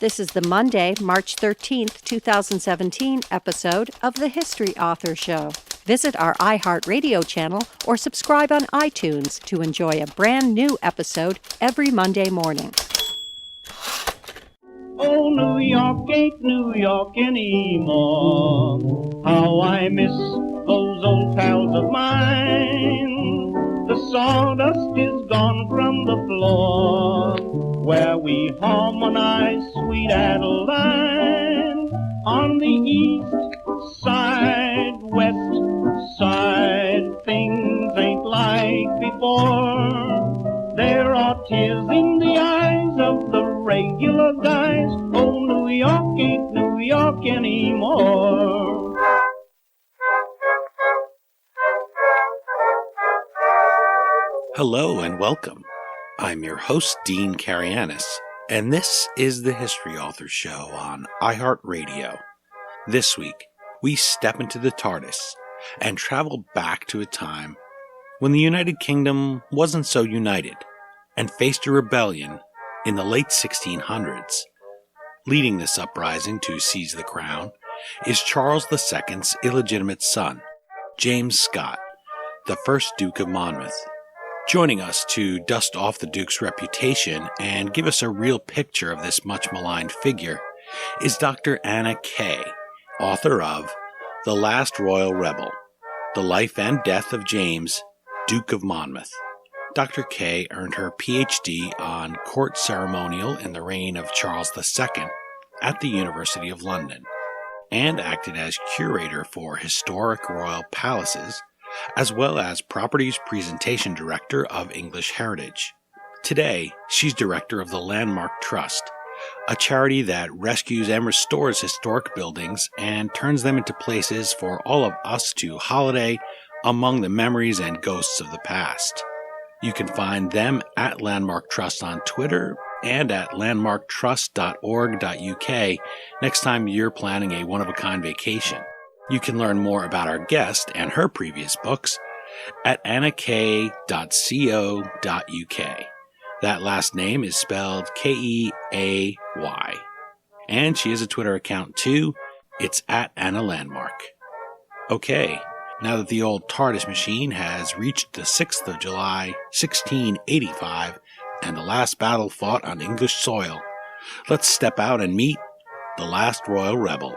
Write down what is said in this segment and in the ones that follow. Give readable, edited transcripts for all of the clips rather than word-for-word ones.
This is the Monday, March 13th, 2017 episode of The History Author Show. Visit our iHeartRadio channel or subscribe on iTunes to enjoy a brand new episode every Monday morning. Oh, New York ain't New York anymore. How I miss those old pals of mine. The sawdust is gone from the floor where we harmonize sweet Adeline. On the east side, west side, things ain't like before. There are tears in the eyes of the regular guys. Oh, New York ain't New York anymore. Hello and welcome. I'm your host, Dean Karayanis, and this is the History Author Show on iHeartRadio. This week, we step into the Tardis and travel back to a time when the United Kingdom wasn't so united and faced a rebellion in the late 1600s. Leading this uprising to seize the crown is Charles II's illegitimate son, James Scott, the first Duke of Monmouth. Joining us to dust off the Duke's reputation and give us a real picture of this much maligned figure is Dr. Anna Keay, author of The Last Royal Rebel, The Life and Death of James, Duke of Monmouth. Dr. Keay earned her Ph.D. on court ceremonial in the reign of Charles II at the University of London, and acted as curator for historic royal palaces, as well as Properties Presentation Director of English Heritage. Today, she's director of the Landmark Trust, a charity that rescues and restores historic buildings and turns them into places for all of us to holiday among the memories and ghosts of the past. You can find them at Landmark Trust on Twitter and at landmarktrust.org.uk next time you're planning a one-of-a-kind vacation. You can learn more about our guest and her previous books at annakay.co.uk. That last name is spelled Keay. And she has a Twitter account too. It's at Anna Landmark. Okay, now that the old Tardis machine has reached the 6th of July, 1685, and the last battle fought on English soil, let's step out and meet the last royal rebel.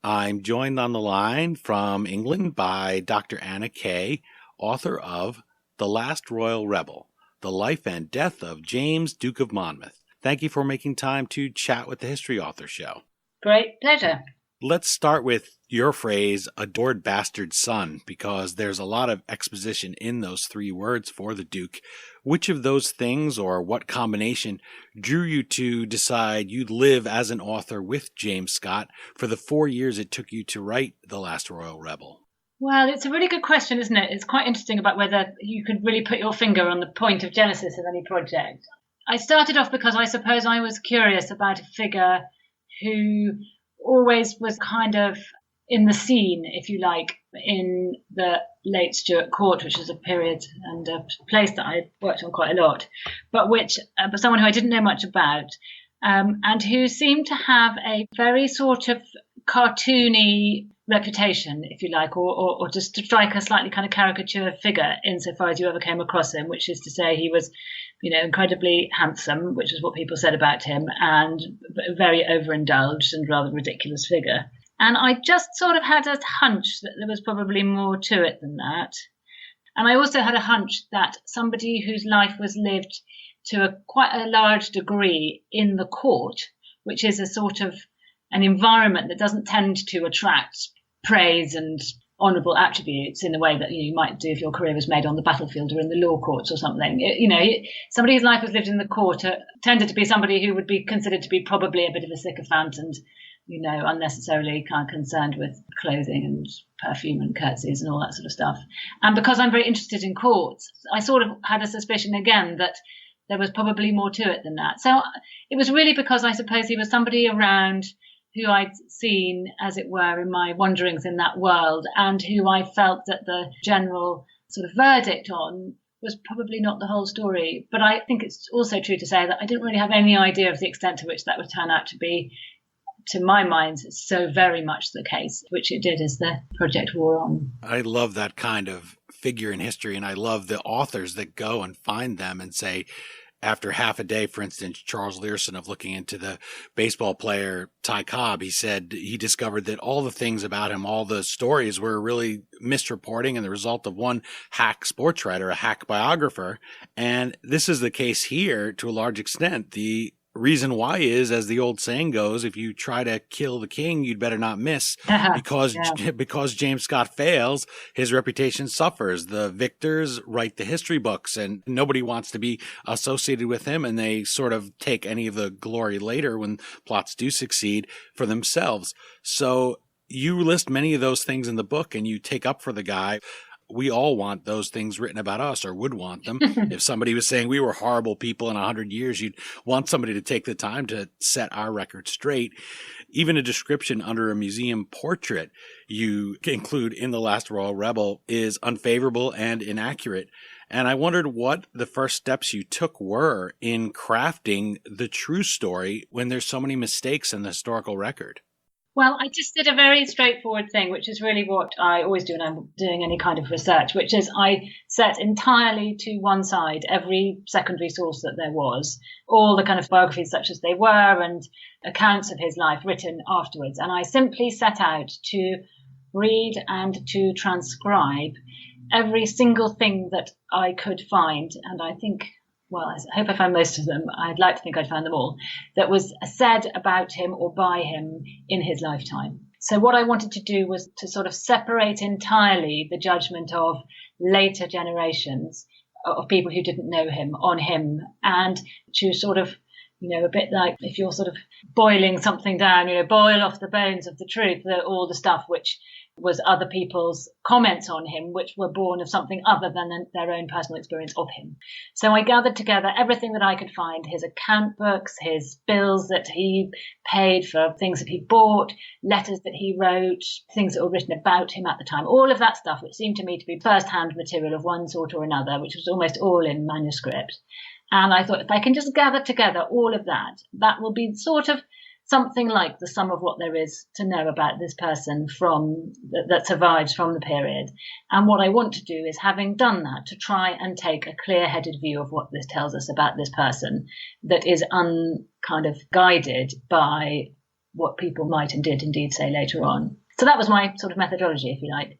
I'm joined on the line from England by Dr. Anna Keay, author of The Last Royal Rebel, The Life and Death of James, Duke of Monmouth. Thank you for making time to chat with the History Author Show. Great pleasure. Let's start with your phrase, adored bastard son, because there's a lot of exposition in those three words for the Duke. Which of those things, or what combination, drew you to decide you'd live as an author with James Scott for the 4 years it took you to write The Last Royal Rebel? Well, it's a really good question, isn't it? It's quite interesting about whether you could really put your finger on the point of genesis of any project. I started off because I suppose I was curious about a figure who always was kind of in the scene, if you like, in the late Stuart court, which is a period and a place that I worked on quite a lot, but someone who I didn't know much about, and who seemed to have a very sort of cartoony reputation, if you like, or just to strike a slightly kind of caricature figure insofar as you ever came across him, which is to say he was, incredibly handsome, which is what people said about him, and very overindulged and rather ridiculous figure. And I just sort of had a hunch that there was probably more to it than that. And I also had a hunch that somebody whose life was lived to quite a large degree in the court, which is a sort of an environment that doesn't tend to attract praise and honourable attributes in the way that you might do if your career was made on the battlefield or in the law courts or something. Somebody whose life was lived in the court tended to be somebody who would be considered to be probably a bit of a sycophant and, unnecessarily kind of concerned with clothing and perfume and curtsies and all that sort of stuff. And because I'm very interested in courts, I sort of had a suspicion again that there was probably more to it than that. So it was really because I suppose he was somebody around who I'd seen, as it were, in my wanderings in that world, and who I felt that the general sort of verdict on was probably not the whole story. But I think it's also true to say that I didn't really have any idea of the extent to which that would turn out to be, to my mind, so very much the case, which it did as the project wore on. I love that kind of figure in history, and I love the authors that go and find them and say, after half a day, for instance, Charles Learson, of looking into the baseball player Ty Cobb, he said he discovered that all the things about him, all the stories, were really misreporting and the result of one hack sports writer, a hack biographer. And this is the case here to a large extent. The reason why is, as the old saying goes, if you try to kill the king, you'd better not miss, because James Scott fails, his reputation suffers. The victors write the history books, and nobody wants to be associated with him, and they sort of take any of the glory later when plots do succeed for themselves. So you list many of those things in the book, and you take up for the guy. We all want those things written about us, or would want them. If somebody was saying we were horrible people in 100 years, you'd want somebody to take the time to set our record straight. Even a description under a museum portrait you include in The Last Royal Rebel is unfavorable and inaccurate. And I wondered what the first steps you took were in crafting the true story when there's so many mistakes in the historical record. Well, I just did a very straightforward thing, which is really what I always do when I'm doing any kind of research, which is I set entirely to one side every secondary source that there was, all the kind of biographies such as they were and accounts of his life written afterwards. And I simply set out to read and to transcribe every single thing that I could find. And I think, well, I hope I found most of them. I'd like to think I'd found them all, that was said about him or by him in his lifetime. So what I wanted to do was to sort of separate entirely the judgment of later generations of people who didn't know him on him, and to sort of, a bit like if you're sort of boiling something down, boil off the bones of the truth, all the stuff which was other people's comments on him, which were born of something other than their own personal experience of him. So I gathered together everything that I could find, his account books, his bills that he paid for things that he bought, letters that he wrote, things that were written about him at the time, all of that stuff, which seemed to me to be first-hand material of one sort or another, which was almost all in manuscript. And I thought, if I can just gather together all of that, that will be sort of something like the sum of what there is to know about this person that survives from the period. And what I want to do is, having done that, to try and take a clear-headed view of what this tells us about this person that is kind of guided by what people might and did indeed say later on. So that was my sort of methodology, if you like.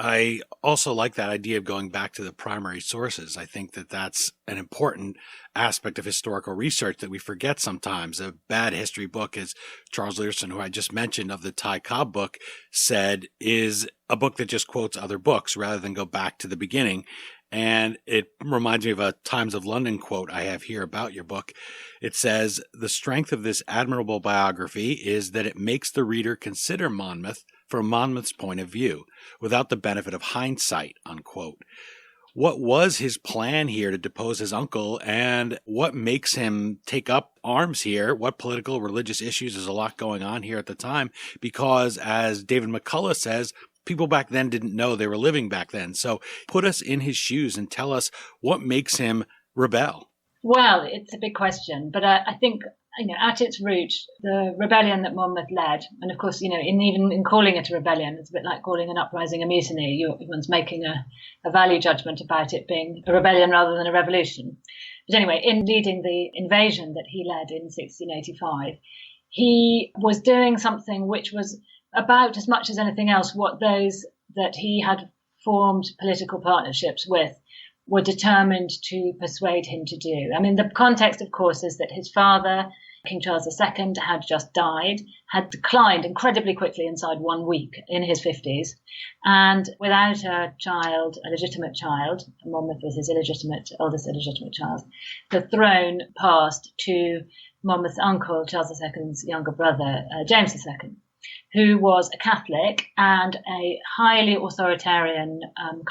I also like that idea of going back to the primary sources. I think that that's an important aspect of historical research that we forget sometimes. A bad history book, as Charles Learson, who I just mentioned, of the Ty Cobb book, said, is a book that just quotes other books rather than go back to the beginning. And it reminds me of a Times of London quote I have here about your book. It says, "The strength of this admirable biography is that it makes the reader consider Monmouth from Monmouth's point of view, without the benefit of hindsight," unquote. What was his plan here to depose his uncle, and what makes him take up arms here? What political, religious issues? There's a lot going on here at the time, because as David McCullough says, people back then didn't know they were living back then. So put us in his shoes and tell us what makes him rebel. Well, it's a big question, but I think, at its root, the rebellion that Monmouth led, and of course, even in calling it a rebellion, it's a bit like calling an uprising a mutiny. Everyone's making a value judgment about it being a rebellion rather than a revolution. But anyway, in leading the invasion that he led in 1685, he was doing something which was about, as much as anything else, what those that he had formed political partnerships with were determined to persuade him to do. I mean, the context, of course, is that his father, King Charles II, had just died, had declined incredibly quickly inside 1 week in his 50s, and without a legitimate child, Monmouth was his eldest illegitimate child, the throne passed to Monmouth's uncle, Charles II's younger brother, James II, who was a Catholic and a highly authoritarian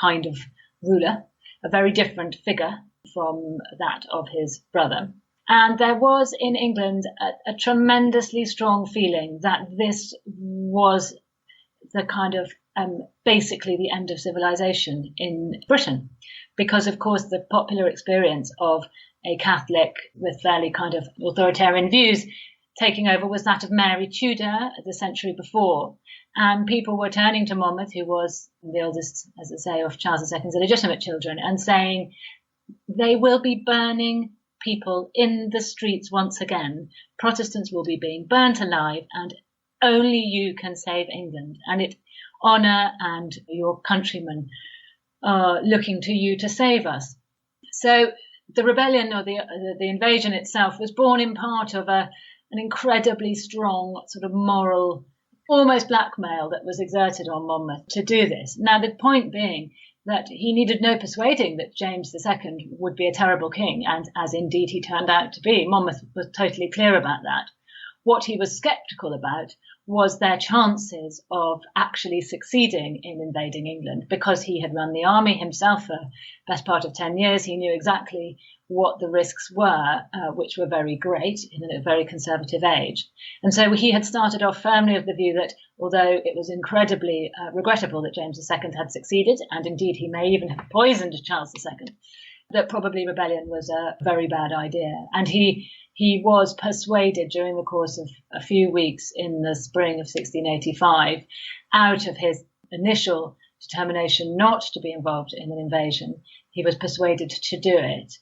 kind of ruler, a very different figure from that of his brother. And there was in England a tremendously strong feeling that this was the kind of basically the end of civilization in Britain, because, of course, the popular experience of a Catholic with fairly kind of authoritarian views taking over was that of Mary Tudor the century before. And people were turning to Monmouth, who was the oldest, as I say, of Charles II's illegitimate children, and saying, they will be burning people in the streets once again. Protestants will be being burnt alive, and only you can save England. And it honour and your countrymen are looking to you to save us. So the rebellion, or the invasion itself, was born in part of an incredibly strong sort of moral, almost blackmail that was exerted on Monmouth to do this. Now, the point being that he needed no persuading that James II would be a terrible king, and as indeed he turned out to be. Monmouth was totally clear about that. What he was sceptical about was their chances of actually succeeding in invading England, because he had run the army himself for the best part of 10 years. He knew exactly what the risks were, which were very great in a very conservative age. And so he had started off firmly with the view that although it was incredibly regrettable that James II had succeeded, and indeed he may even have poisoned Charles II, that probably rebellion was a very bad idea. And he was persuaded during the course of a few weeks in the spring of 1685, out of his initial determination not to be involved in an invasion, he was persuaded to do it.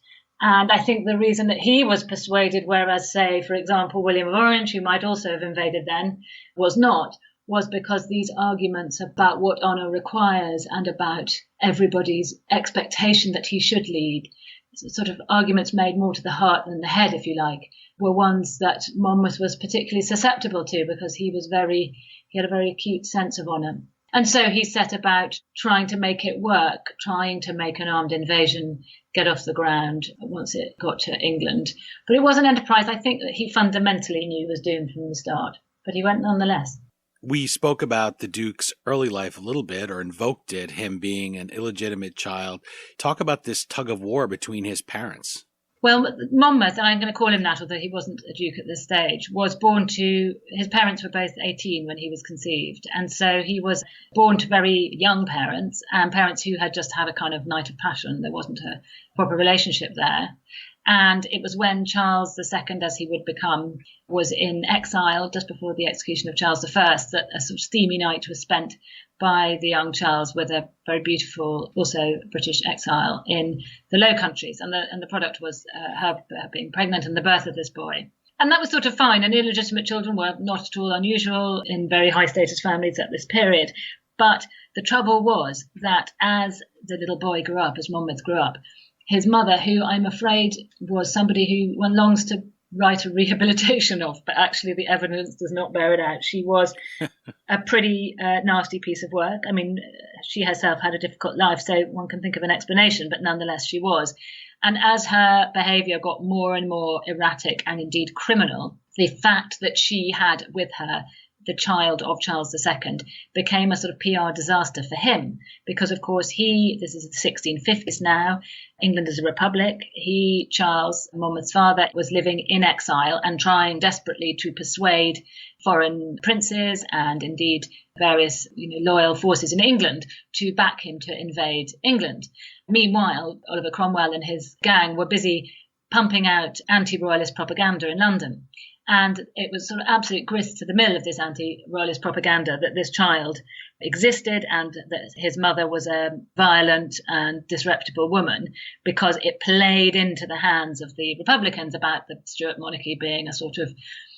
And I think the reason that he was persuaded, whereas, say, for example, William of Orange, who might also have invaded then, was not, was because these arguments about what honour requires and about everybody's expectation that he should lead, sort of arguments made more to the heart than the head, if you like, were ones that Monmouth was particularly susceptible to, because he had a very acute sense of honour. And so he set about trying to make it work, trying to make an armed invasion get off the ground once it got to England. But it was an enterprise I think that he fundamentally knew was doomed from the start. But he went nonetheless. We spoke about the Duke's early life a little bit, or invoked it, him being an illegitimate child. Talk about this tug of war between his parents. Well, Monmouth, and I'm going to call him that, although he wasn't a duke at this stage, was born to, his parents were both 18 when he was conceived. And so he was born to very young parents, and parents who had just had a kind of night of passion. There wasn't a proper relationship there. And it was when Charles II, as he would become, was in exile just before the execution of Charles I, that a sort of steamy night was spent by the young Charles with a very beautiful, also British exile in the Low Countries. And the product was her being pregnant and the birth of this boy. And that was sort of fine. And illegitimate children were not at all unusual in very high status families at this period. But the trouble was that as the little boy grew up, as Monmouth grew up, his mother, who I'm afraid was somebody who one longs to write a rehabilitation of, but actually the evidence does not bear it out. She was a pretty nasty piece of work. I mean, she herself had a difficult life, so one can think of an explanation, but nonetheless she was. And as her behaviour got more and more erratic and indeed criminal, the fact that she had with her the child of Charles II became a sort of PR disaster for him, because of course this is the 1650s now, England is a republic. He, Charles, Monmouth's father, was living in exile and trying desperately to persuade foreign princes and indeed various loyal forces in England to back him to invade England. Meanwhile, Oliver Cromwell and his gang were busy pumping out anti-royalist propaganda in London. And it was sort of absolute grist to the mill of this anti-royalist propaganda that this child existed and that his mother was a violent and disreputable woman, because it played into the hands of the Republicans about the Stuart monarchy being a sort of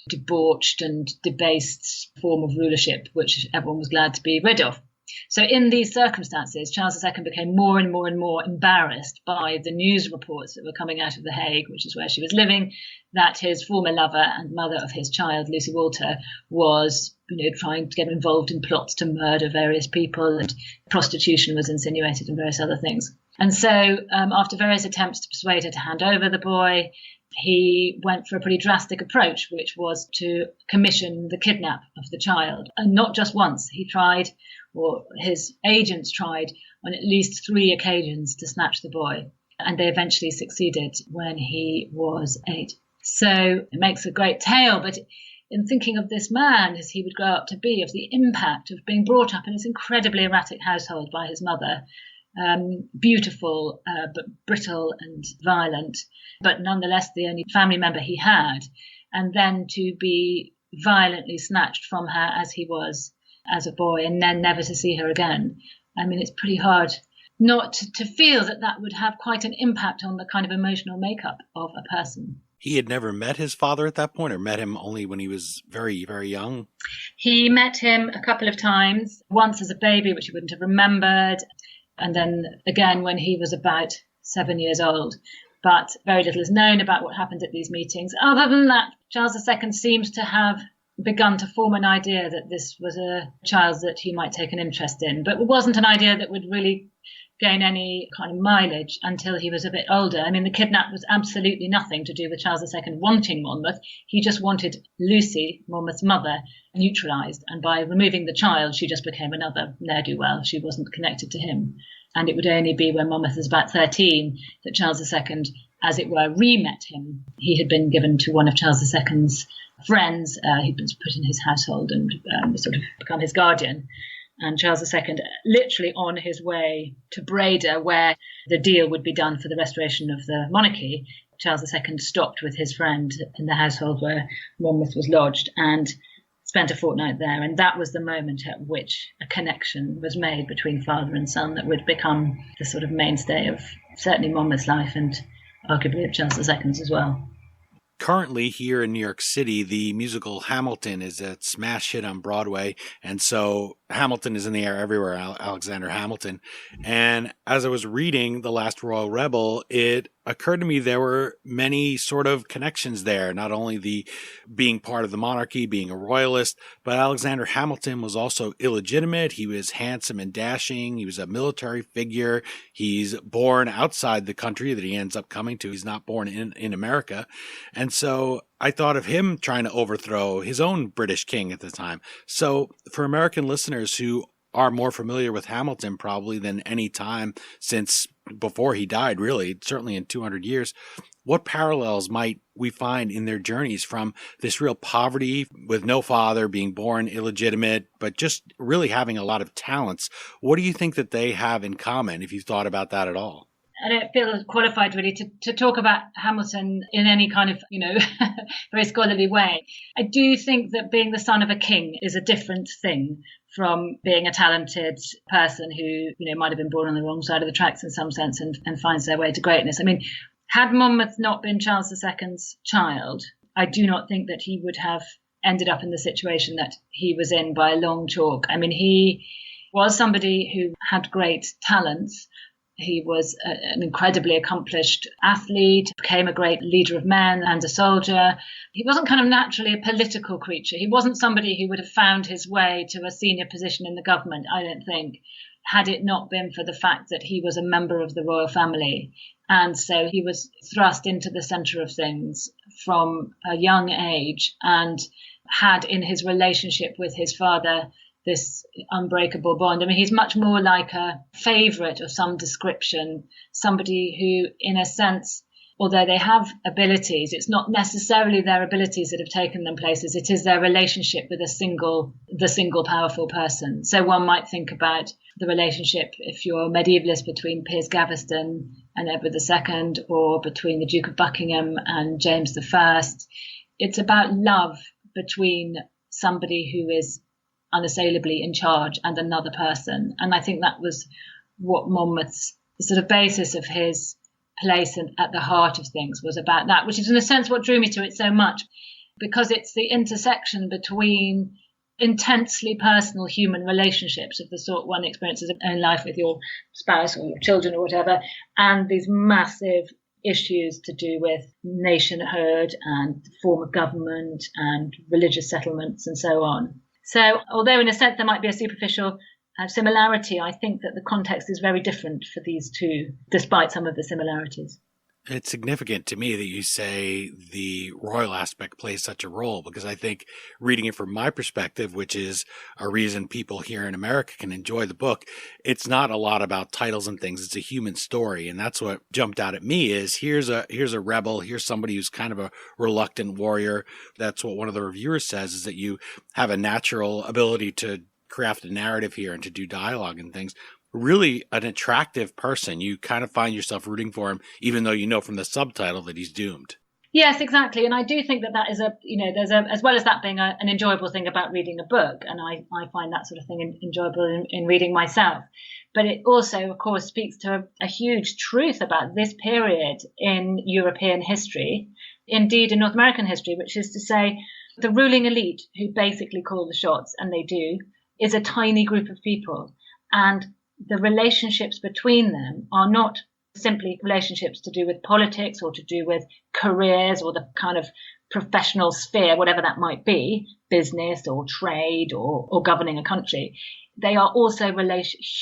debauched and debased form of rulership, which everyone was glad to be rid of. So in these circumstances, Charles II became more and more and more embarrassed by the news reports that were coming out of The Hague, which is where she was living, that his former lover and mother of his child, Lucy Walter, was trying to get involved in plots to murder various people, and prostitution was insinuated and various other things. And so after various attempts to persuade her to hand over the boy, he went for a pretty drastic approach, which was to commission the kidnap of the child. And not just once. He tried, or his agents tried, on at least 3 occasions to snatch the boy. And they eventually succeeded when he was 8. So it makes a great tale, but in thinking of this man as he would grow up to be, of the impact of being brought up in this incredibly erratic household by his mother, beautiful but brittle and violent, but nonetheless the only family member he had, and then to be violently snatched from her as he was as a boy and then never to see her again. I mean, it's pretty hard not to feel that would have quite an impact on the kind of emotional makeup of a person. He had never met his father at that point, or met him only when he was very, very young? He met him a couple of times, once as a baby, which he wouldn't have remembered, and then again when he was about 7 years old. But very little is known about what happened at these meetings. Other than that, Charles II seems to have begun to form an idea that this was a child that he might take an interest in, but it wasn't an idea that would really gain any kind of mileage until he was a bit older. I mean, the kidnap was absolutely nothing to do with Charles II wanting Monmouth. He just wanted Lucy, Monmouth's mother, neutralised. And by removing the child, she just became another ne'er-do-well. She wasn't connected to him. And it would only be when Monmouth was about 13 that Charles II, as it were, re-met him. He had been given to one of Charles II's friends. He'd been put in his household and sort of become his guardian. And Charles II, literally on his way to Breda, where the deal would be done for the restoration of the monarchy, Charles II stopped with his friend in the household where Monmouth was lodged and spent a fortnight there. And that was the moment at which a connection was made between father and son that would become the sort of mainstay of certainly Monmouth's life and arguably of Charles II's as well. Currently here in New York City, the musical Hamilton is a smash hit on Broadway. And so Hamilton is in the air everywhere, Alexander Hamilton. And as I was reading The Last Royal Rebel, it occurred to me there were many sort of connections there, not only the being part of the monarchy, being a royalist, but Alexander Hamilton was also illegitimate. He was handsome and dashing. He was a military figure. He's born outside the country that he ends up coming to. He's not born in America. And so I thought of him trying to overthrow his own British king at the time. So for American listeners who are more familiar with Hamilton probably than any time since before he died, really, certainly in 200 years, what parallels might we find in their journeys from this real poverty with no father, being born illegitimate, but just really having a lot of talents? What do you think that they have in common, if you've thought about that at all? I don't feel qualified really to talk about Hamilton in any kind of, very scholarly way. I do think that being the son of a king is a different thing from being a talented person who, might have been born on the wrong side of the tracks in some sense and finds their way to greatness. I mean, had Monmouth not been Charles II's child, I do not think that he would have ended up in the situation that he was in by a long chalk. I mean, he was somebody who had great talents. He was an incredibly accomplished athlete, became a great leader of men and a soldier. He wasn't kind of naturally a political creature. He wasn't somebody who would have found his way to a senior position in the government, I don't think, had it not been for the fact that he was a member of the royal family. And so he was thrust into the centre of things from a young age and had in his relationship with his father this unbreakable bond. I mean, he's much more like a favourite of some description, somebody who, in a sense, although they have abilities, it's not necessarily their abilities that have taken them places. It is their relationship with the single powerful person. So one might think about the relationship, if you're a medievalist, between Piers Gaveston and Edward II, or between the Duke of Buckingham and James I. It's about love between somebody who is unassailably in charge and another person. And I think that was what Monmouth's, the sort of basis of his place at the heart of things was about that, which is in a sense what drew me to it so much, because it's the intersection between intensely personal human relationships of the sort one experiences in life with your spouse or your children or whatever, and these massive issues to do with nationhood and form of government and religious settlements and so on. So although in a sense there might be a superficial similarity, I think that the context is very different for these two, despite some of the similarities. It's significant to me that you say the royal aspect plays such a role, because I think reading it from my perspective, which is a reason people here in America can enjoy the book, it's not a lot about titles and things. It's a human story. And that's what jumped out at me is here's a rebel. Here's somebody who's kind of a reluctant warrior. That's what one of the reviewers says, is that you have a natural ability to craft a narrative here and to do dialogue and things. really an attractive person. You kind of find yourself rooting for him, even though you know from the subtitle that he's doomed. Yes, exactly. And I do think that is as well as that being an enjoyable thing about reading a book, and I find that sort of thing enjoyable in reading myself. But it also, of course, speaks to a huge truth about this period in European history, indeed in North American history, which is to say the ruling elite, who basically call the shots, and they do, is a tiny group of people. And the relationships between them are not simply relationships to do with politics or to do with careers or the kind of professional sphere, whatever that might be, business or trade or governing a country. They are also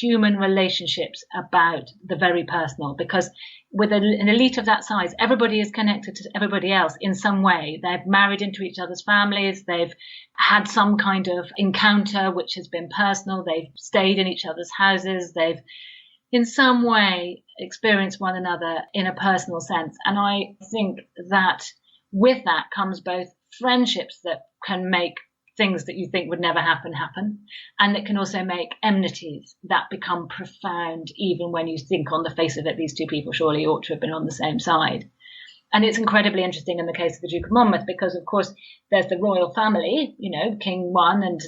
human relationships about the very personal, because with an elite of that size, everybody is connected to everybody else in some way. They've married into each other's families. They've had some kind of encounter which has been personal. They've stayed in each other's houses. They've in some way experience one another in a personal sense. And I think that with that comes both friendships that can make things that you think would never happen, and that can also make enmities that become profound, even when you think on the face of it, these two people surely ought to have been on the same side. And it's incredibly interesting in the case of the Duke of Monmouth, because, of course, there's the royal family, King I and,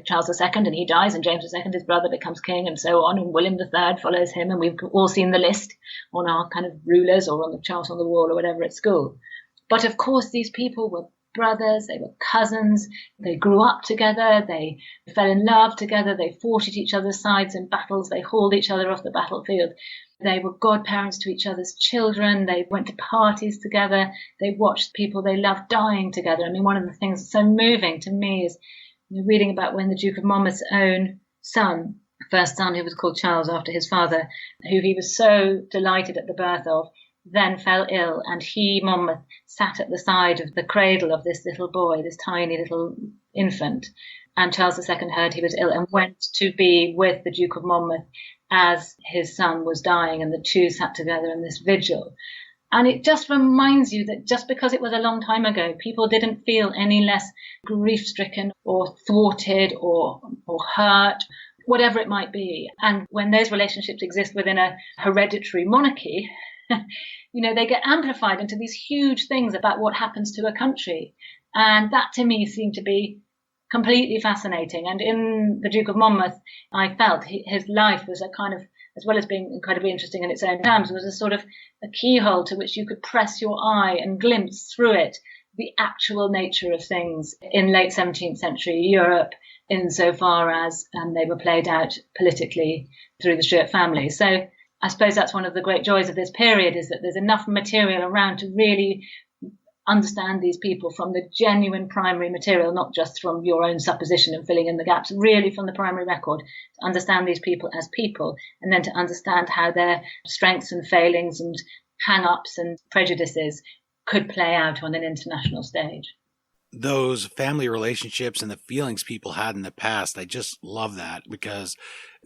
Charles II, and he dies, and James II, his brother, becomes king, and so on, and William III follows him, and we've all seen the list on our kind of rulers or on the chart on the wall or whatever at school. But, of course, these people were brothers, they were cousins, they grew up together, they fell in love together, they fought at each other's sides in battles, they hauled each other off the battlefield. They were godparents to each other's children. They went to parties together. They watched people they loved dying together. I mean, one of the things that's so moving to me is reading about when the Duke of Monmouth's own son, first son, who was called Charles after his father, who he was so delighted at the birth of, then fell ill, and he, Monmouth, sat at the side of the cradle of this little boy, this tiny little infant. And Charles II heard he was ill and went to be with the Duke of Monmouth as his son was dying, and the two sat together in this vigil. And it just reminds you that just because it was a long time ago, people didn't feel any less grief-stricken or thwarted or hurt, whatever it might be. And when those relationships exist within a hereditary monarchy, they get amplified into these huge things about what happens to a country. And that to me seemed to be completely fascinating. And in the Duke of Monmouth, I felt his life was a kind of, as well as being incredibly interesting in its own terms, was a sort of a keyhole to which you could press your eye and glimpse through it the actual nature of things in late 17th century Europe, insofar as they were played out politically through the Stuart family. So I suppose that's one of the great joys of this period, is that there's enough material around to really understand these people from the genuine primary material, not just from your own supposition and filling in the gaps, really from the primary record, to understand these people as people, and then to understand how their strengths and failings and hang-ups and prejudices could play out on an international stage. Those family relationships and the feelings people had in the past, I just love that, because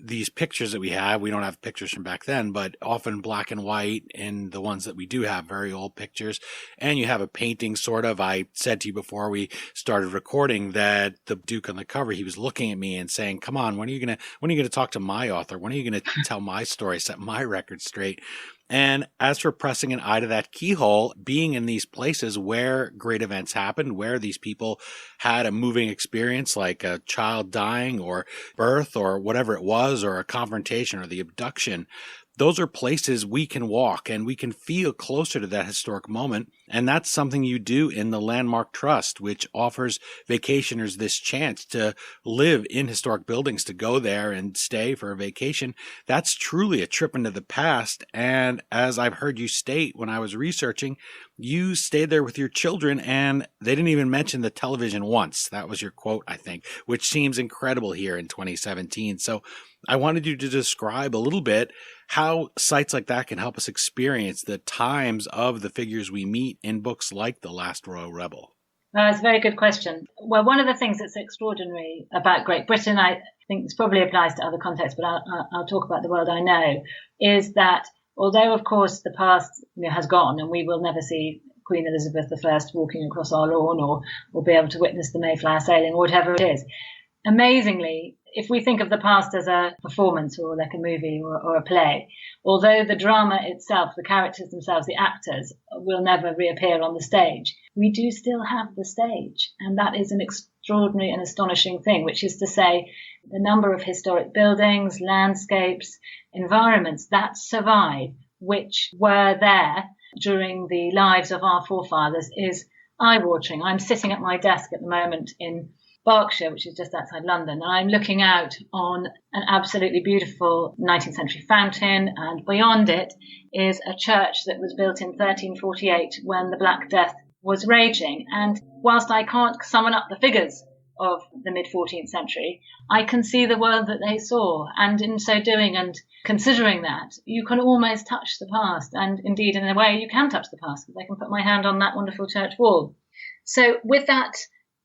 these pictures that we have, we don't have pictures from back then, but often black and white, and the ones that we do have, very old pictures. And you have a painting, sort of. I said to you before we started recording that the Duke on the cover, he was looking at me and saying, come on, when are you going to talk to my author? When are you going to tell my story, set my record straight? And as for pressing an eye to that keyhole, being in these places where great events happened, where these people had a moving experience like a child dying or birth or whatever it was, or a confrontation or the abduction, those are places we can walk and we can feel closer to that historic moment. And that's something you do in the Landmark Trust, which offers vacationers this chance to live in historic buildings, to go there and stay for a vacation. That's truly a trip into the past. And as I've heard you state when I was researching, you stayed there with your children and they didn't even mention the television once. That was your quote, I think, which seems incredible here in 2017. So I wanted you to describe a little bit how sites like that can help us experience the times of the figures we meet in books like The Last Royal Rebel. It's a very good question. Well, one of the things that's extraordinary about Great Britain, I think this probably applies to other contexts, but I'll talk about the world I know, is that although, of course, the past has gone and we will never see Queen Elizabeth I walking across our lawn or be able to witness the Mayflower sailing or whatever it is, amazingly, if we think of the past as a performance or like a movie or a play, although the drama itself, the characters themselves, the actors will never reappear on the stage, we do still have the stage. And that is an extraordinary and astonishing thing, which is to say the number of historic buildings, landscapes, environments that survive, which were there during the lives of our forefathers, is eye-watering. I'm sitting at my desk at the moment in Berkshire, which is just outside London, and I'm looking out on an absolutely beautiful 19th century fountain, and beyond it is a church that was built in 1348 when the Black Death was raging. And whilst I can't summon up the figures of the mid-14th century, I can see the world that they saw, and in so doing and considering that, you can almost touch the past, and indeed in a way you can touch the past, because I can put my hand on that wonderful church wall. So with that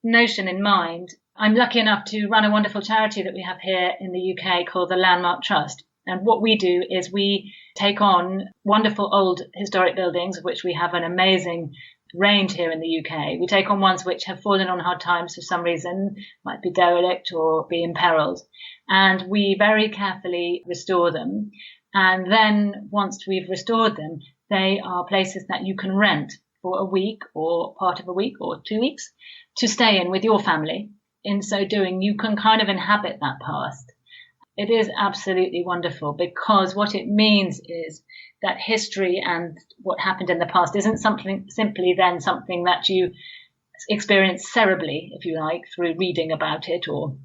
notion in mind, I'm lucky enough to run a wonderful charity that we have here in the UK called the Landmark Trust. And what we do is we take on wonderful old historic buildings, of which we have an amazing range here in the UK. We take on ones which have fallen on hard times for some reason, might be derelict or be imperiled. And we very carefully restore them. And then once we've restored them, they are places that you can rent for a week or part of a week or 2 weeks to stay in with your family. In so doing, you can kind of inhabit that past. It is absolutely wonderful, because what it means is that history and what happened in the past isn't something simply then something that you experience cerebrally, if you like, through reading about it or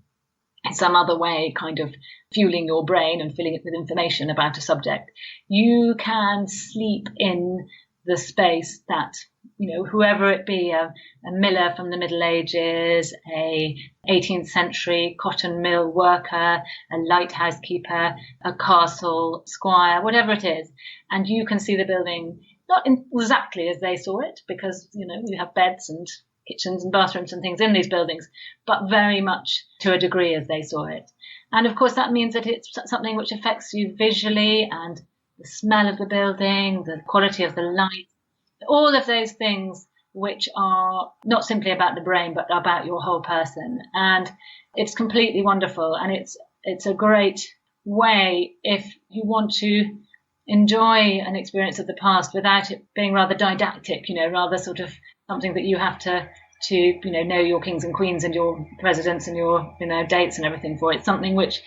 in some other way kind of fueling your brain and filling it with information about a subject. You can sleep in the space that, you know, whoever it be, a miller from the Middle Ages, a 18th century cotton mill worker, a lighthouse keeper, a castle squire, whatever it is. And you can see the building not exactly as they saw it, because, you know, you have beds and kitchens and bathrooms and things in these buildings, but very much to a degree as they saw it. And of course, that means that it's something which affects you visually, and the smell of the building, the quality of the light, all of those things which are not simply about the brain, but about your whole person. And it's completely wonderful. And it's a great way if you want to enjoy an experience of the past without it being rather didactic, you know, rather sort of something that you have to know your kings and queens and your presidents and your, dates and everything for. It's something which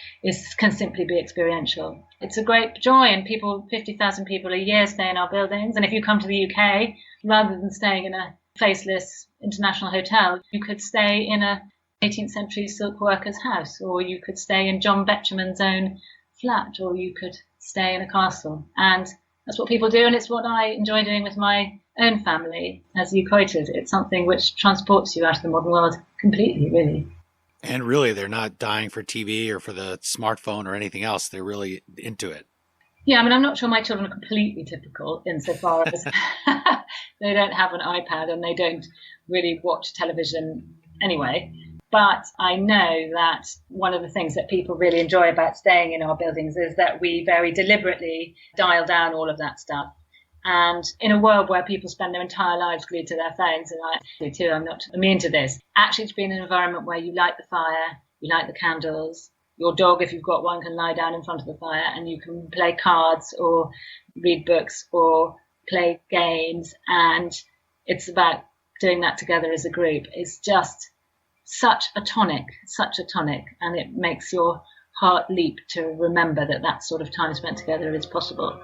can simply be experiential. It's a great joy, and 50,000 people a year stay in our buildings. And if you come to the UK, rather than staying in a faceless international hotel, you could stay in a 18th century silk worker's house, or you could stay in John Betjeman's own flat, or you could stay in a castle. And that's what people do, and it's what I enjoy doing with my own family. As you quoted, it's something which transports you out of the modern world completely, really. And really, they're not dying for TV or for the smartphone or anything else. They're really into it. Yeah, I mean, I'm not sure my children are completely typical insofar as they don't have an iPad and they don't really watch television anyway. But I know that one of the things that people really enjoy about staying in our buildings is that we very deliberately dial down all of that stuff. And in a world where people spend their entire lives glued to their phones, and I do too, I'm not immune to this, actually to be in an environment where you light the fire, you light the candles, your dog, if you've got one, can lie down in front of the fire, and you can play cards or read books or play games. And it's about doing that together as a group. It's just such a tonic, and it makes your heart leap to remember that sort of time spent together is possible.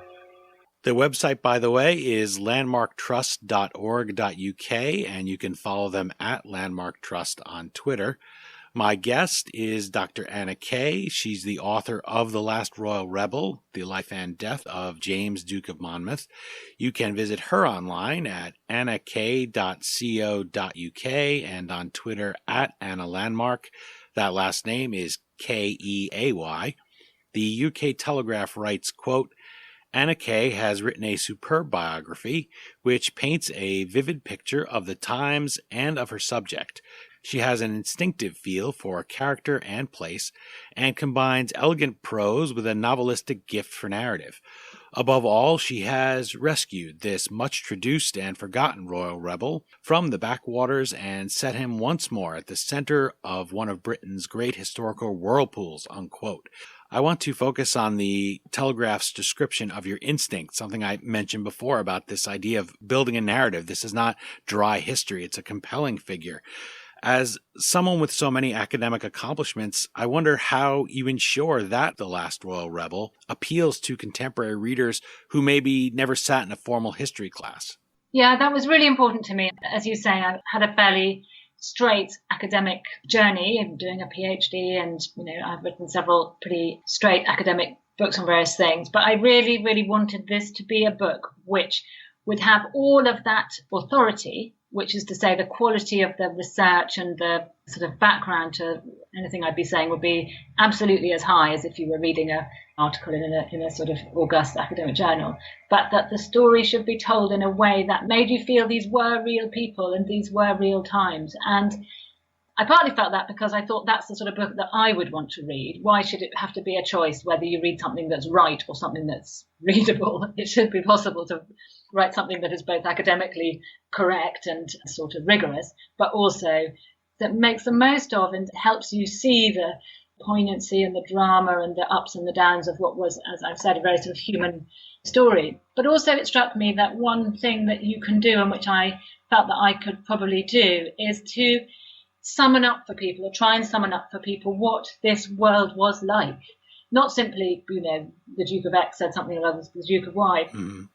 The website, by the way, is landmarktrust.org.uk, and you can follow them at Landmark Trust on Twitter. My guest is Dr. Anna Keay. She's the author of The Last Royal Rebel, The Life and Death of James, Duke of Monmouth. You can visit her online at annakay.co.uk and on Twitter at Anna Landmark. That last name is Keay. The UK Telegraph writes, quote, Anna Keay has written a superb biography which paints a vivid picture of the times and of her subject. She has an instinctive feel for character and place and combines elegant prose with a novelistic gift for narrative. Above all, she has rescued this much traduced and forgotten royal rebel from the backwaters and set him once more at the center of one of Britain's great historical whirlpools, unquote. I want to focus on the Telegraph's description of your instinct, something I mentioned before about this idea of building a narrative. This is not dry history. It's a compelling figure. As someone with so many academic accomplishments, I wonder how you ensure that The Last Royal Rebel appeals to contemporary readers who maybe never sat in a formal history class. Yeah, that was really important to me. As you say, I had a fairly straight academic journey in doing a PhD, and I've written several pretty straight academic books on various things. But I really, really wanted this to be a book which would have all of that authority, which is to say the quality of the research and the sort of background to anything I'd be saying would be absolutely as high as if you were reading an article in a sort of august academic journal, but that the story should be told in a way that made you feel these were real people and these were real times. And I partly felt that because I thought that's the sort of book that I would want to read. Why should it have to be a choice whether you read something that's right or something that's readable? It should be possible to write something that is both academically correct and sort of rigorous, but also that makes the most of and helps you see the poignancy and the drama and the ups and the downs of what was, as I've said, a very sort of human story. But also it struck me that one thing that you can do, and which I felt that I could probably do, is to summon up for people, or try and summon up for people, what this world was like. Not simply, the Duke of X said something or other to the Duke of Y,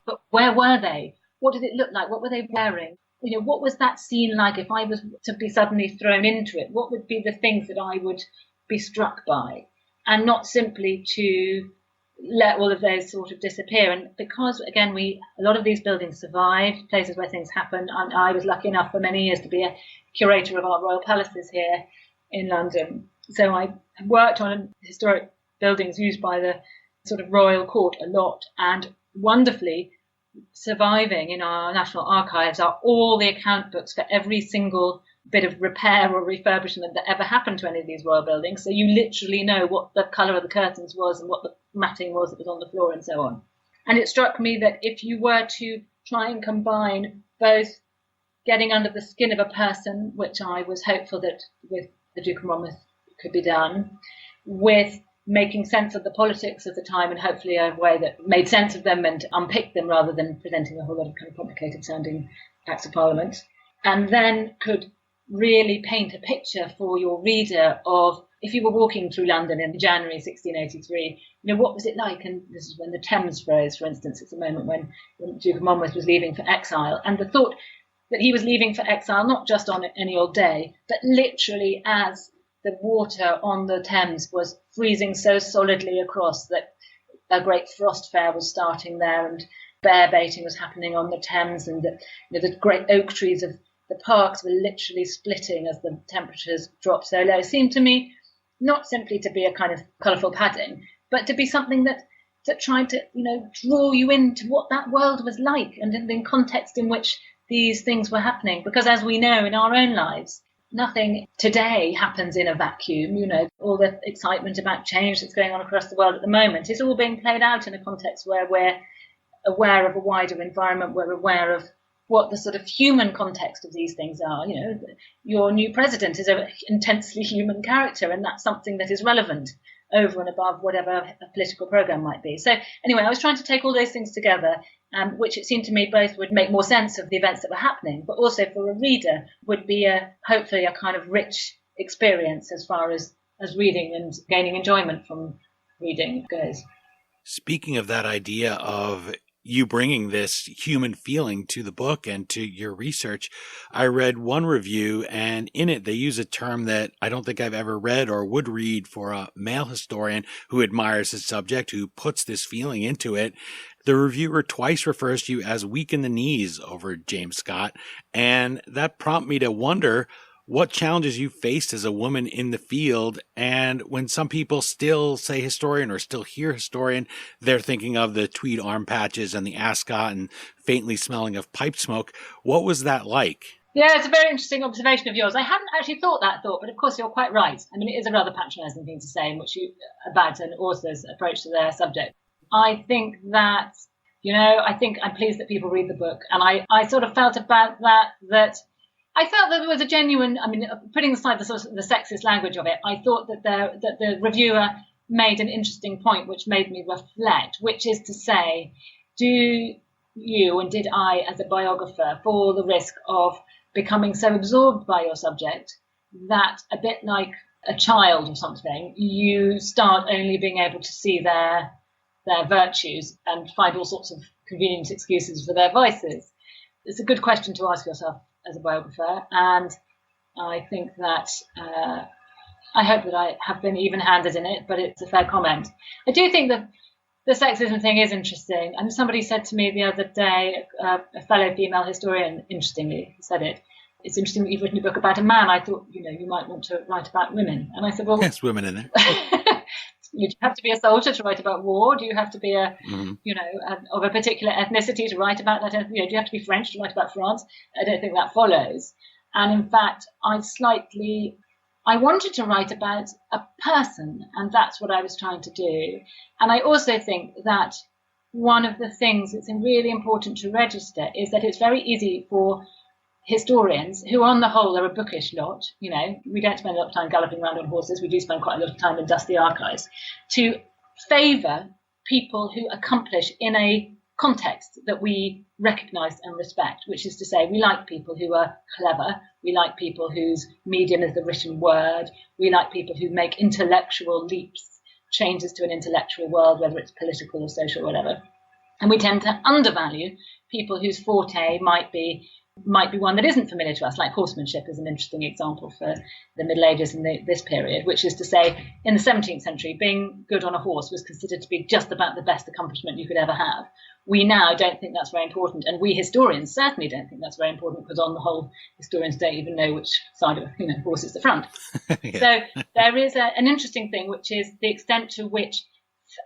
but where were they? What did it look like? What were they wearing? What was that scene like if I was to be suddenly thrown into it? What would be the things that I would be struck by? And not simply to let all of those sort of disappear. And because, again, a lot of these buildings survived, places where things happened. And I was lucky enough for many years to be a curator of our royal palaces here in London. So I worked on historic buildings used by the sort of royal court a lot, and wonderfully surviving in our national archives are all the account books for every single bit of repair or refurbishment that ever happened to any of these royal buildings. So you literally know what the colour of the curtains was and what the matting was that was on the floor and so on. And it struck me that if you were to try and combine both getting under the skin of a person, which I was hopeful that with the Duke of Monmouth could be done, with making sense of the politics of the time, and hopefully a way that made sense of them and unpicked them rather than presenting a whole lot of kind of complicated sounding acts of parliament, and then could really paint a picture for your reader of, if you were walking through London in January 1683, what was it like? And this is when the Thames froze, for instance. It's a moment when the Duke of Monmouth was leaving for exile, and the thought that he was leaving for exile not just on any old day, but literally as the water on the Thames was freezing so solidly across that a great frost fair was starting there, and bear baiting was happening on the Thames, and the great oak trees of the parks were literally splitting as the temperatures dropped so low. It seemed to me not simply to be a kind of colourful padding, but to be something that tried to draw you into what that world was like, and in the context in which these things were happening. Because as we know in our own lives, nothing today happens in a vacuum. All the excitement about change that's going on across the world at the moment is all being played out in a context where we're aware of a wider environment. We're aware of what the sort of human context of these things are. Your new president is an intensely human character, and that's something that is relevant over and above whatever a political program might be. So anyway, I was trying to take all those things together, which it seemed to me both would make more sense of the events that were happening, but also for a reader would be hopefully a kind of rich experience as far as reading and gaining enjoyment from reading goes. Speaking of that idea of you bringing this human feeling to the book and to your research, I read one review, and in it they use a term that I don't think I've ever read or would read for a male historian who admires his subject, who puts this feeling into it. The reviewer twice refers to you as weak in the knees over James Scott, and that prompted me to wonder what challenges you faced as a woman in the field. And when some people still say historian or still hear historian, they're thinking of the tweed arm patches and the ascot and faintly smelling of pipe smoke. What was that like? Yeah, it's a very interesting observation of yours. I hadn't actually thought that thought, but of course you're quite right. I mean, it is a rather patronising thing to say about an author's approach to their subject. I think that, I think I'm pleased that people read the book. And I sort of felt about that I felt that there was a genuine, putting aside the sort of the sexist language of it, I thought that the reviewer made an interesting point which made me reflect, which is to say, do you and did I as a biographer fall the risk of becoming so absorbed by your subject that, a bit like a child or something, you start only being able to see their virtues and find all sorts of convenient excuses for their vices? It's a good question to ask yourself as a biographer, and I think that I hope that I have been even-handed in it, but it's a fair comment. I do think that the sexism thing is interesting, and somebody said to me the other day, a fellow female historian, interestingly said it, it's interesting that you've written a book about a man. I thought, you might want to write about women. And I said, well... Yes, women in there. You have to be a soldier to write about war? Do you have to be of a particular ethnicity to write about that? Do you have to be French to write about France? I don't think that follows. And in fact, I wanted to write about a person, and that's what I was trying to do. And I also think that one of the things that's really important to register is that it's very easy for historians, who on the whole are a bookish lot, we don't spend a lot of time galloping around on horses, we do spend quite a lot of time in dusty archives, to favour people who accomplish in a context that we recognise and respect, which is to say, we like people who are clever, we like people whose medium is the written word, we like people who make intellectual leaps, changes to an intellectual world, whether it's political or social or whatever. And we tend to undervalue people whose forte might be one that isn't familiar to us, like horsemanship is an interesting example for the Middle Ages in this period, which is to say, in the 17th century, being good on a horse was considered to be just about the best accomplishment you could ever have. We now don't think that's very important, and we historians certainly don't think that's very important, because on the whole, historians don't even know which side of a horse is the front. Yeah. So there is an interesting thing, which is the extent to which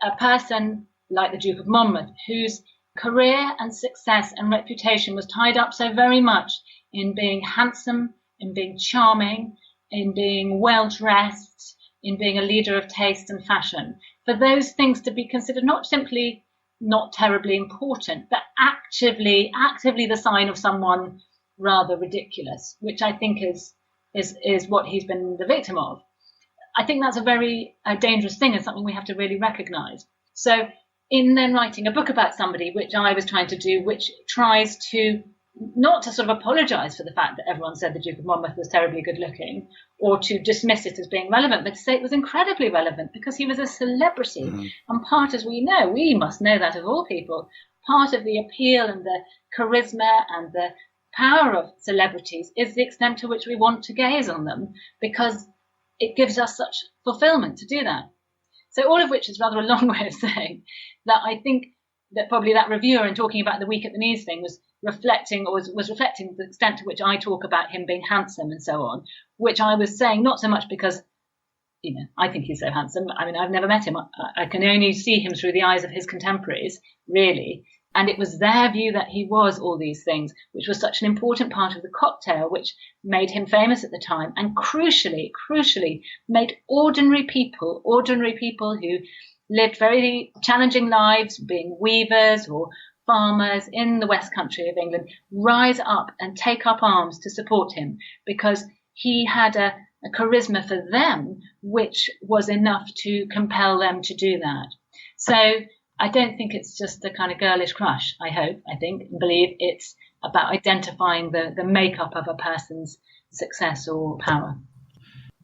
a person like the Duke of Monmouth, whose career and success and reputation was tied up so very much in being handsome, in being charming, in being well-dressed, in being a leader of taste and fashion, for those things to be considered not simply not terribly important, but actively the sign of someone rather ridiculous, which I think is what he's been the victim of. I think that's a very dangerous thing and something we have to really recognise. So in then writing a book about somebody, which I was trying to do, which tries to not to sort of apologise for the fact that everyone said the Duke of Monmouth was terribly good looking, or to dismiss it as being relevant, but to say it was incredibly relevant because he was a celebrity. Mm-hmm. And part, as we know, we must know that of all people, part of the appeal and the charisma and the power of celebrities is the extent to which we want to gaze on them, because it gives us such fulfilment to do that. So all of which is rather a long way of saying that I think that probably that reviewer, in talking about the weak at the knees thing, was reflecting the extent to which I talk about him being handsome and so on, which I was saying not so much because, I think he's so handsome. I mean, I've never met him. I can only see him through the eyes of his contemporaries, really. And it was their view that he was all these things, which was such an important part of the cocktail, which made him famous at the time, and crucially made ordinary people who lived very challenging lives, being weavers or farmers in the West Country of England, rise up and take up arms to support him, because he had a charisma for them which was enough to compel them to do that. So I don't think it's just a kind of girlish crush, I think, and believe it's about identifying the makeup of a person's success or power.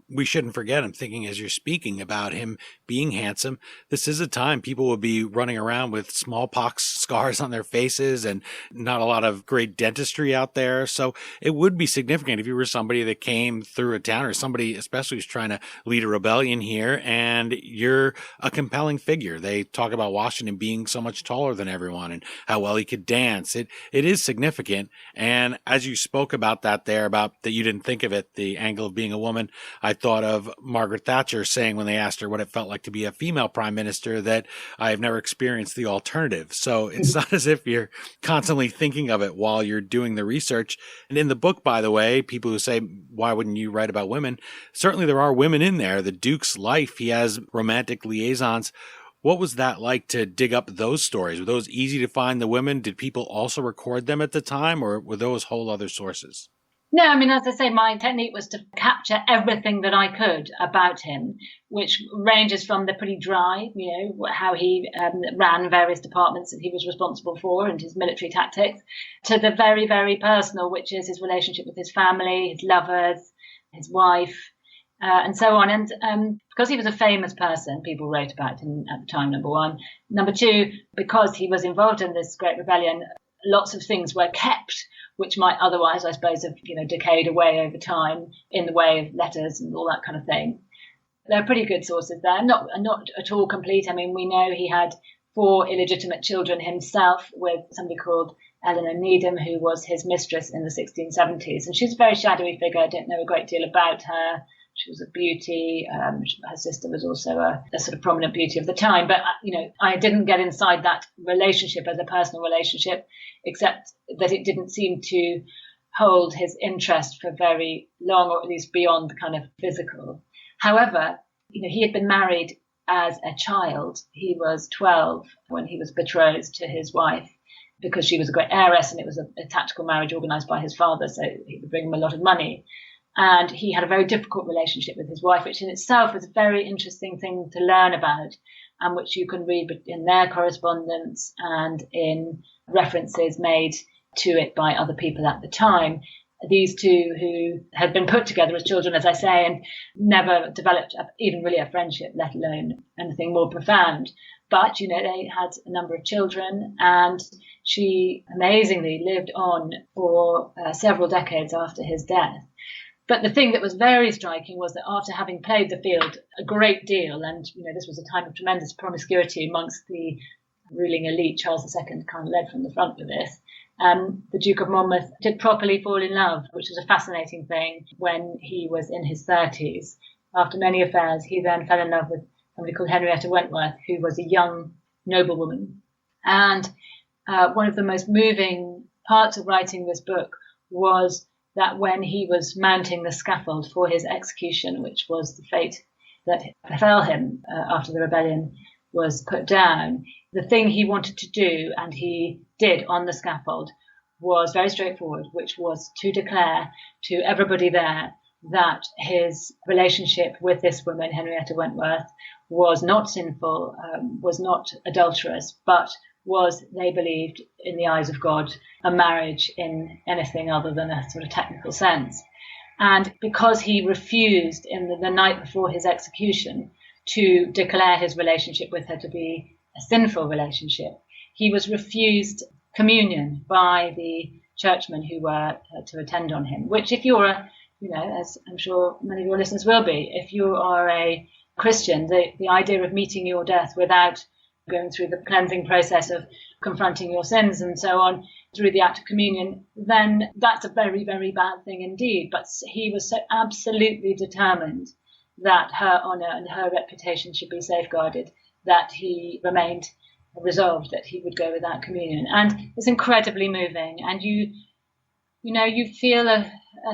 We shouldn't forget, I'm thinking as you're speaking about him being handsome, this is a time people will be running around with smallpox scars on their faces and not a lot of great dentistry out there. So it would be significant if you were somebody that came through a town, or somebody especially who's trying to lead a rebellion here, and you're a compelling figure. They talk about Washington being so much taller than everyone and how well he could dance. It is significant. And as you spoke about that there, about that you didn't think of it, the angle of being a woman, I thought of Margaret Thatcher saying when they asked her what it felt like to be a female prime minister, that I have never experienced the alternative. So it's not as if you're constantly thinking of it while you're doing the research. And in the book, by the way, people who say, why wouldn't you write about women? Certainly there are women in there. The Duke's life, he has romantic liaisons. What was that like to dig up those stories? Were those easy to find, the women? Did people also record them at the time, or were those whole other sources? No, I mean, as I say, my technique was to capture everything that I could about him, which ranges from the pretty dry, how he ran various departments that he was responsible for and his military tactics, to the very, very personal, which is his relationship with his family, his lovers, his wife, and so on. And because he was a famous person, people wrote about him at the time, number one. Number two, because he was involved in this great rebellion, lots of things were kept which might otherwise, I suppose, have decayed away over time in the way of letters and all that kind of thing. There are pretty good sources there, not at all complete. I mean, we know he had 4 illegitimate children himself with somebody called Eleanor Needham, who was his mistress in the 1670s. And she's a very shadowy figure. I don't know a great deal about her. She was a beauty. Her sister was also a sort of prominent beauty of the time. But, I didn't get inside that relationship as a personal relationship, except that it didn't seem to hold his interest for very long, or at least beyond the kind of physical. However, he had been married as a child. He was 12 when he was betrothed to his wife, because she was a great heiress, and it was a tactical marriage organised by his father, so he would bring him a lot of money. And he had a very difficult relationship with his wife, which in itself is a very interesting thing to learn about, and which you can read in their correspondence and in references made to it by other people at the time. These two, who had been put together as children, as I say, and never developed even really a friendship, let alone anything more profound. But, they had a number of children, and she amazingly lived on for several decades after his death. But the thing that was very striking was that after having played the field a great deal, and this was a time of tremendous promiscuity amongst the ruling elite, Charles II kind of led from the front with this, the Duke of Monmouth did properly fall in love, which was a fascinating thing when he was in his 30s. After many affairs, he then fell in love with somebody called Henrietta Wentworth, who was a young noblewoman. And one of the most moving parts of writing this book was that when he was mounting the scaffold for his execution, which was the fate that befell him after the rebellion was put down, the thing he wanted to do, and he did on the scaffold, was very straightforward, which was to declare to everybody there that his relationship with this woman, Henrietta Wentworth, was not sinful, was not adulterous, but was, they believed, in the eyes of God, a marriage in anything other than a sort of technical sense. And because he refused in the night before his execution to declare his relationship with her to be a sinful relationship, he was refused communion by the churchmen who were to attend on him, which if you're as I'm sure many of your listeners will be, if you are a Christian, the idea of meeting your death without going through the cleansing process of confronting your sins and so on through the act of communion, then that's a very, very bad thing indeed. But he was so absolutely determined that her honour and her reputation should be safeguarded that he remained resolved that he would go without communion. And it's incredibly moving. And you feel a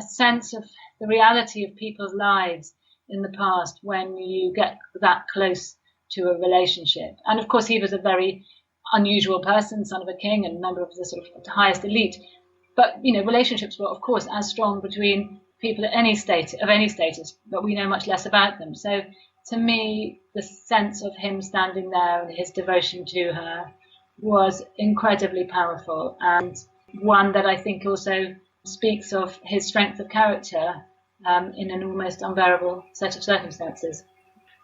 sense of the reality of people's lives in the past when you get that close to a relationship. And of course, he was a very unusual person, son of a king and member of the sort of highest elite. But, relationships were, of course, as strong between people at any status, but we know much less about them. So to me, the sense of him standing there and his devotion to her was incredibly powerful, and one that I think also speaks of his strength of character in an almost unbearable set of circumstances.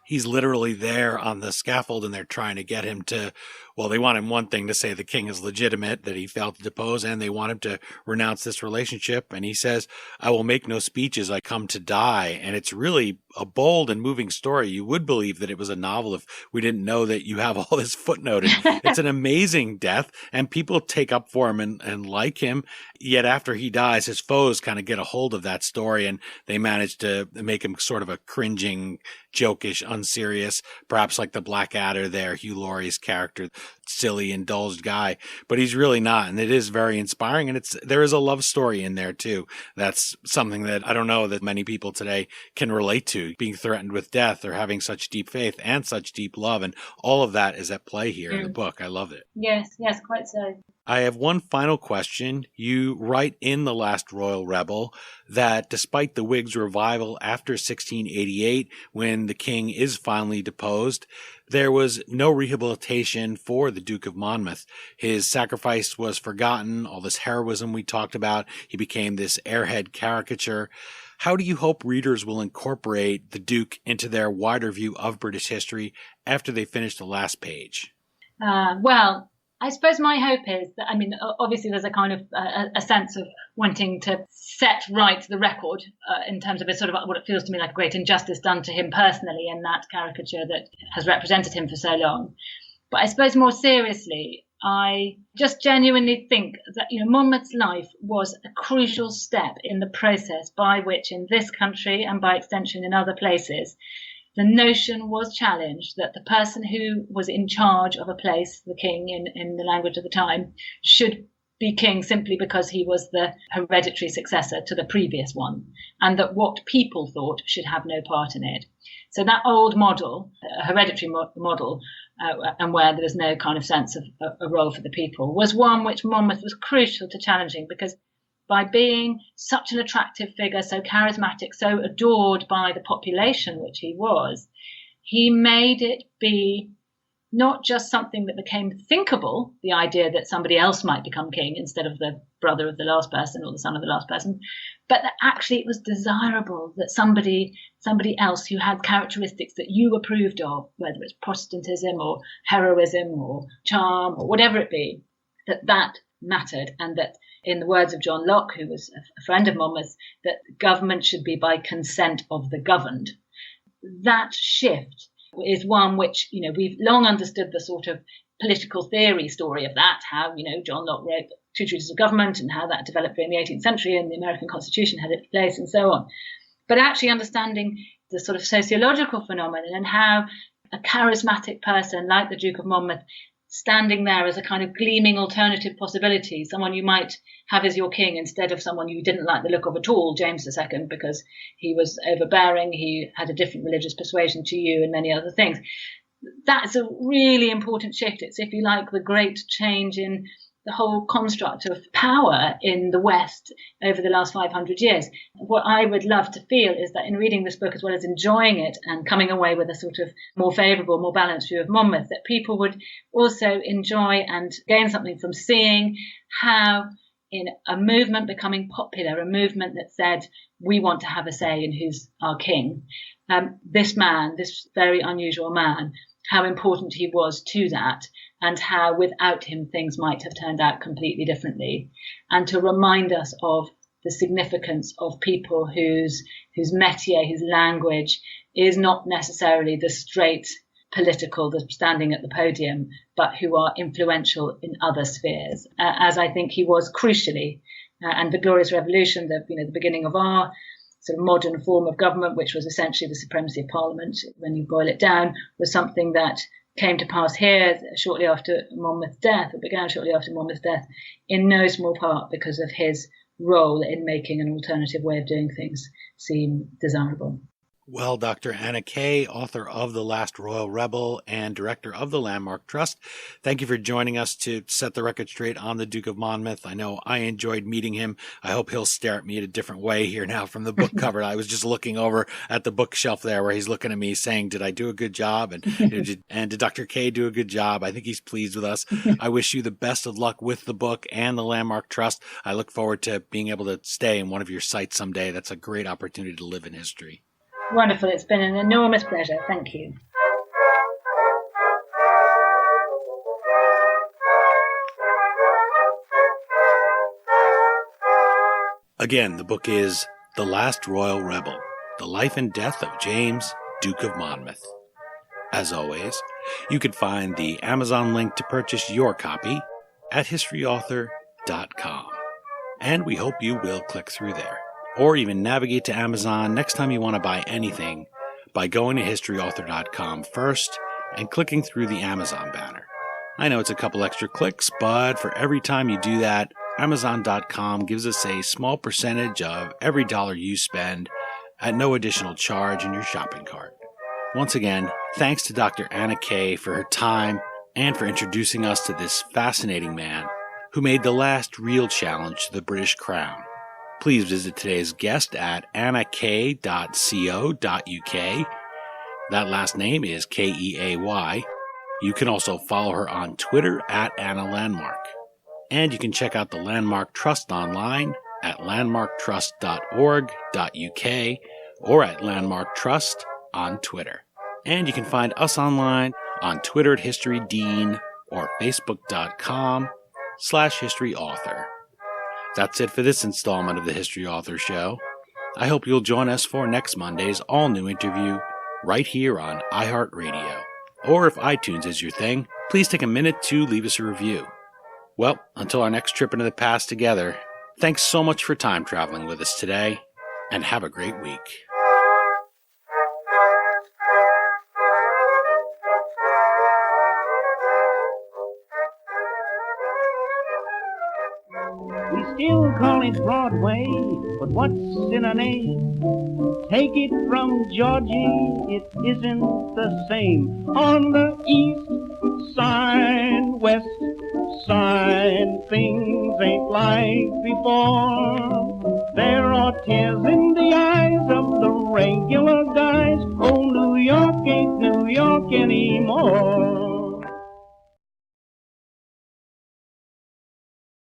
He's literally there on the scaffold, and they're trying to get him to, they want him one thing to say the king is legitimate, that he failed to depose, and they want him to renounce this relationship. And he says, I will make no speeches, I come to die. And it's really a bold and moving story. You would believe that it was a novel if we didn't know that you have all this footnote. It's an amazing death, and people take up for him and like him. Yet after he dies, his foes kind of get a hold of that story, and they manage to make him sort of a cringing, jokish, unserious, perhaps like the Blackadder there, Hugh Laurie's character, silly, indulged guy, but he's really not. And it is very inspiring. And there is a love story in there too. That's something that I don't know that many people today can relate to, being threatened with death or having such deep faith and such deep love. And all of that is at play here in the book. I love it. Yes, quite so. I have one final question. You write in The Last Royal Rebel that despite the Whigs' revival after 1688, when the king is finally deposed, there was no rehabilitation for the Duke of Monmouth. His sacrifice was forgotten, all this heroism we talked about. He became this airhead caricature. How do you hope readers will incorporate the Duke into their wider view of British history after they finish the last page? Well, I suppose my hope is that, obviously there's a kind of a sense of wanting to set right the record in terms of a sort of what it feels to me like a great injustice done to him personally in that caricature that has represented him for so long. But I suppose more seriously, I just genuinely think that, Monmouth's life was a crucial step in the process by which in this country and by extension in other places, the notion was challenged that the person who was in charge of a place, the king in the language of the time, should be king simply because he was the hereditary successor to the previous one, and that what people thought should have no part in it. So that old model, a hereditary model, and where there was no kind of sense of a role for the people, was one which Monmouth was crucial to challenging, because by being such an attractive figure, so charismatic, so adored by the population, which he was, he made it be not just something that became thinkable, the idea that somebody else might become king instead of the brother of the last person or the son of the last person, but that actually it was desirable that somebody else who had characteristics that you approved of, whether it's Protestantism or heroism or charm or whatever it be, that mattered, and that, in the words of John Locke, who was a friend of Monmouth, that government should be by consent of the governed. That shift is one which, we've long understood the sort of political theory story of that, how, John Locke wrote Two Treatises of Government and how that developed during the 18th century and the American Constitution had its place and so on. But actually understanding the sort of sociological phenomenon and how a charismatic person like the Duke of Monmouth standing there as a kind of gleaming alternative possibility, someone you might have as your king instead of someone you didn't like the look of at all, James II, because he was overbearing, he had a different religious persuasion to you and many other things. That's a really important shift. It's, if you like, the great change in the whole construct of power in the West over the last 500 years. What I would love to feel is that in reading this book, as well as enjoying it and coming away with a sort of more favourable, more balanced view of Monmouth, that people would also enjoy and gain something from seeing how, in a movement becoming popular, a movement that said, we want to have a say in who's our king, this man, this very unusual man, how important he was to that, and how without him things might have turned out completely differently, and to remind us of the significance of people whose métier, whose language is not necessarily the straight political, the standing at the podium, but who are influential in other spheres, as I think he was crucially. And the Glorious Revolution, the beginning of our sort of modern form of government, which was essentially the supremacy of Parliament, when you boil it down, was something that came to pass here shortly after Monmouth's death, or began shortly after Monmouth's death, in no small part because of his role in making an alternative way of doing things seem desirable. Well, Dr. Anna Keay, author of The Last Royal Rebel and director of the Landmark Trust, thank you for joining us to set the record straight on the Duke of Monmouth. I know I enjoyed meeting him. I hope he'll stare at me in a different way here now from the book cover. I was just looking over at the bookshelf there where he's looking at me saying, did I do a good job? And did Dr. Keay do a good job? I think he's pleased with us. I wish you the best of luck with the book and the Landmark Trust. I look forward to being able to stay in one of your sites someday. That's a great opportunity to live in history. Wonderful. It's been an enormous pleasure. Thank you. Again, the book is The Last Royal Rebel, The Life and Death of James, Duke of Monmouth. As always, you can find the Amazon link to purchase your copy at historyauthor.com. And we hope you will click through there, or even navigate to Amazon next time you want to buy anything by going to historyauthor.com first and clicking through the Amazon banner. I know it's a couple extra clicks, but for every time you do that, Amazon.com gives us a small percentage of every dollar you spend at no additional charge in your shopping cart. Once again, thanks to Dr. Anna Keay for her time and for introducing us to this fascinating man who made the last real challenge to the British Crown. Please visit today's guest at annakay.co.uk. That last name is Keay. You can also follow her on Twitter at Anna Landmark. And you can check out the Landmark Trust online at landmarktrust.org.uk or at Landmark Trust on Twitter. And you can find us online on Twitter at HistoryDean or Facebook.com/HistoryAuthor. That's it for this installment of the History Author Show. I hope you'll join us for next Monday's all-new interview right here on iHeartRadio. Or if iTunes is your thing, please take a minute to leave us a review. Well, until our next trip into the past together, thanks so much for time traveling with us today, and have a great week. We still call it Broadway, but what's in a name? Take it from Georgie, it isn't the same. On the east side, west side, things ain't like before. There are tears in